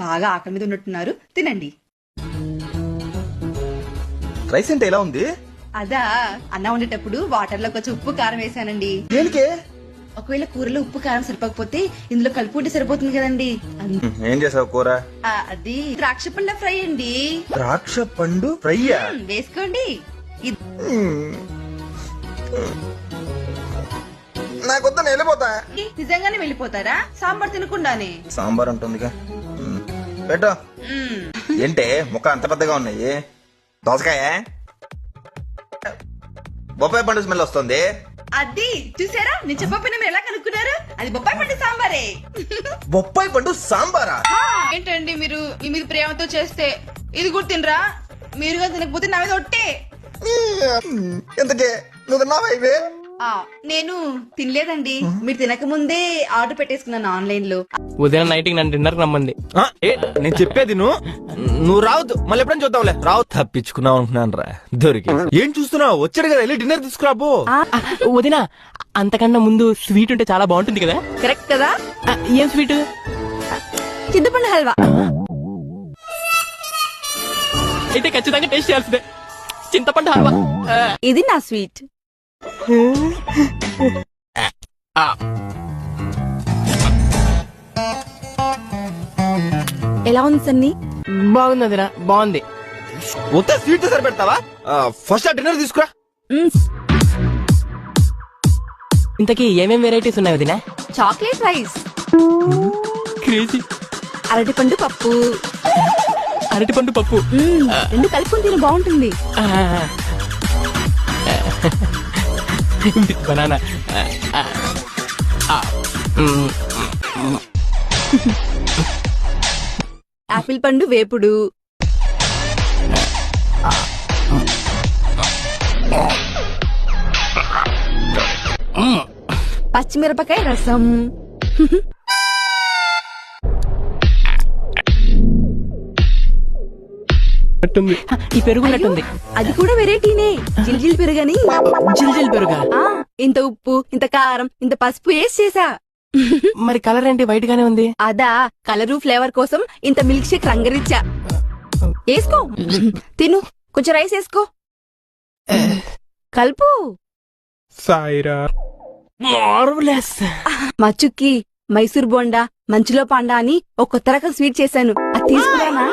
బాగా ఆకలి మీద ఉన్నట్టున్నారు, తినండి. రైస్ అంటే ఎలా ఉంది? అదా, అన్నం వండేటప్పుడు వాటర్ లో కొంచెం ఉప్పు కారం వేసానండి. దేనికే? ఒకవేళ కూరలో ఉప్పు కారం సరిపోకపోతే ఇందులో కలుపుకుంటే సరిపోతుంది కదండి. ఏం చేసావు కూర? అది ద్రాక్ష పండ్ల ఫ్రై అండి. ద్రాక్ష పండు ఫ్రైయా? వేసుకోండి. నాకొద్దని వెళ్ళిపోతా. నిజంగానే వెళ్ళిపోతారా? సాంబార్ తినకుండానే? సాంబార్ ఉంటుందిగా, పెట్టు. ఏంటే ముక్క అంత పెద్దగా ఉన్నాయి? దోసకాయ? బొప్పాయి పండు స్మెల్ వస్తుంది. అది చూసారా, నేను చెప్పకపోయినా మీరు ఎలా కనుక్కున్నారు? అది బొప్పాయి పండు సాంబారే. బొప్పాయి పండు సాంబారా? ఏంటండి మీరు మీ మీద ప్రేమతో చేస్తే ఇది కూడా తినరా? మీరుగా తినకపోతే నా మీద ఒట్టే. ఎంతకే నువ్వు తిన్నావా ఇవే? నేను తినలేదండి. మీరు తినక ముందే ఆర్డర్ పెట్టేసుకున్నాను ఆన్లైన్ లో. ఉదయం నైట్ నన్ను డిన్నర్ రమ్మంది. నేను చెప్పేది నువ్వు రావద్దు, మళ్ళీ ఎప్పుడైనా చూద్దాంలే. రావు, తప్పించుకున్నావు అనుకున్నాను రా, దొరికి. ఏం చూస్తున్నావు? వచ్చాడు కదా, వెళ్ళి డిన్నర్ తీసుకురాబో. వదినా, అంతకన్నా ముందు స్వీట్ ఉంటే చాలా బాగుంటుంది కదా. కరెక్ట్ కదా. ఏం స్వీట్? చింతపండు హల్వా. అయితే ఖచ్చితంగా టేస్ట్ చేయాల్సిందే, చింతపండు హల్వా. ఇది నా స్వీట్. ఎలా ఉంది సన్నీ? బాగుంది వదినా, బాగుంది. మొత్తం స్వీట్ సరిపెడతావా? ఫస్ట్ ఆ డిన్నర్ తీసుకురా. ఇంతకీ ఏమేం వెరైటీస్ ఉన్నాయి వదినా? Chocolate rice, crazy. అరటిపండు పప్పు. అరటిపండు పప్పు రెండు కలుపుకొని తిని బాగుంటుంది. బనానా. ఆపిల్ పండు వేపుడు. పచ్చిమిరపకాయ రసం. ఈ పెరుగున్నట్టుంది. అది కూడా వెరైటీనే, జిల్జిల్ పెరుగని. జిల్జిల్ పెరుగా? ఇంత ఉప్పు, ఇంత కారం, ఇంత పసుపు వేసి చేసా. మరి కలర్ ఏంటి వైట్ గానే ఉంది? అదా, కలరు ఫ్లేవర్ కోసం ఇంత మిల్క్ షేక్ రంగరిచ్చా. వేసుకో, తిను. కొంచెం రైస్ వేసుకో, కలుపు. సాయిరా మార్వెలస్. మచ్చుక్కి మైసూర్ బోండా, మంచులో పాండా అని ఒక కొత్త రకం స్వీట్ చేశాను. అది తీసుకురానా?